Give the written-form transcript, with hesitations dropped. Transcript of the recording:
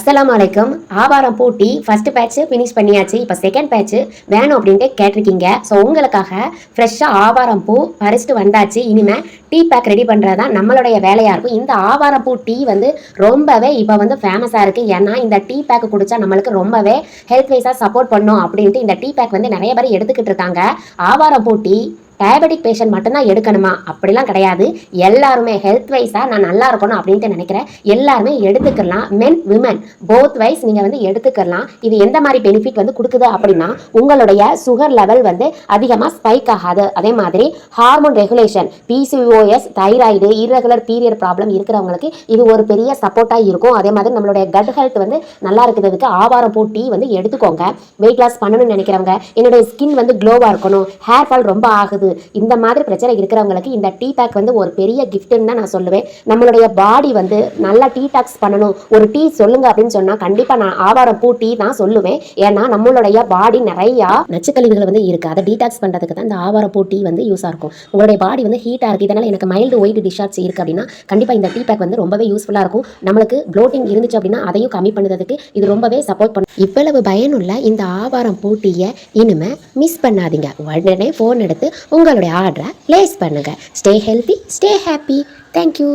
அஸ்ஸலாமு அலைக்கும். ஆவாரம் பூ டீ ஃபர்ஸ்ட் பேட்ச் ஃபினிஷ் பண்ணியாச்சு. இப்போ செகண்ட் பேட்ச் வேணும் அப்படின்ட்டு கேட்டிருக்கீங்க. ஸோ உங்களுக்காக ஃப்ரெஷ்ஷாக ஆவாரம் பூ பறிச்சுட்டு வந்தாச்சு. இனிமேல் டீ பேக் ரெடி பண்ணுறது தான் நம்மளுடைய வேலையாக இருக்கும். இந்த ஆவாரம் பூ டீ வந்து ரொம்பவே இப்போ வந்து ஃபேமஸாக இருக்குது. ஏன்னா இந்த டீ பேக் குடித்தா நம்மளுக்கு ரொம்பவே ஹெல்த் வைஸாக சப்போர்ட் பண்ணும் அப்படின்ட்டு இந்த டீ பேக் வந்து நிறைய பேர் எடுத்துக்கிட்டு இருக்காங்க. ஆவாரம் பூ டீ டயபெட்டிக் பேஷண்ட் மட்டும்தான் எடுக்கணுமா அப்படிலாம் கிடையாது. எல்லாருமே ஹெல்த் வைஸாக நான் நல்லா இருக்கணும் அப்படின்ட்டு நினைக்கிறேன். எல்லாருமே எடுத்துக்கலாம். மென் விமன் போத் வைஸ் நீங்கள் வந்து எடுத்துக்கலாம். இது எந்த மாதிரி பெனிஃபிட் வந்து கொடுக்குது அப்படின்னா உங்களுடைய சுகர் லெவல் வந்து அதிகமாக ஸ்பைக் ஆகாது. அதே மாதிரி hormone regulation, PCOS, thyroid, irregular period problem இருக்கிறவங்களுக்கு இது ஒரு பெரிய சப்போர்ட்டாக இருக்கும். அதே மாதிரி நம்மளுடைய கட் ஹெல்த் வந்து நல்லா இருக்கிறதுக்கு ஆவாரம் பூ டீ வந்து எடுத்துக்கோங்க. வெயிட் லாஸ் பண்ணணும்னு நினைக்கிறவங்க, என்னுடைய ஸ்கின் வந்து க்ளோவாக இருக்கணும், ஹேர் ஃபால் ரொம்ப ஆகுது, இந்த மாதிரி பிரச்சனை இருக்கிறவங்களுக்கு இந்த டீ பேக் வந்து ஒரு பெரிய கிஃப்ட்னு தான் நான் சொல்லுவேன். நம்மளுடைய பாடி வந்து நல்லா டீடாக்ஸ் பண்ணணும், ஒரு டீ சொல்லுங்க அப்படின்னு சொன்னா கண்டிப்பா நான் ஆவாரம் பூ டீ தான் சொல்லுவேன். ஏன்னா நம்மளுடைய பாடி நிறைய நச்சுக்கழிவுகள் வந்து இருக்கு. அதை டீடாக்ஸ் பண்றதுக்கு தான் இந்த ஆவாரம் பூ டீ வந்து யூஸா இருக்கும். உங்களுடைய பாடி வந்து ஹீட்டா இருக்கு, இதனால எனக்கு மைல்டு ஒயிட் டிஸ்சார்ஜ் இருக்கு அப்படின்னா கண்டிப்பா இந்த டீ பேக் வந்து ரொம்பவே யூஸ்ஃபுல்லா இருக்கும். நம்மளுக்கு ப்ளோட்டிங் இருந்துச்சு அப்படின்னா அதையும் கம்மி பண்ணுறதுக்கு இது ரொம்பவே சப்போர்ட் பண்ணும். இவ்வளவு பயனுள்ள இந்த ஆவாரம் பூ டீயை இனிமே மிஸ் பண்ணாதீங்க. உடனே ஃபோன் எடுத்து உங்களுடைய ஆர்டரை பிளேஸ் பண்ணுங்க. Stay healthy, stay happy. Thank you.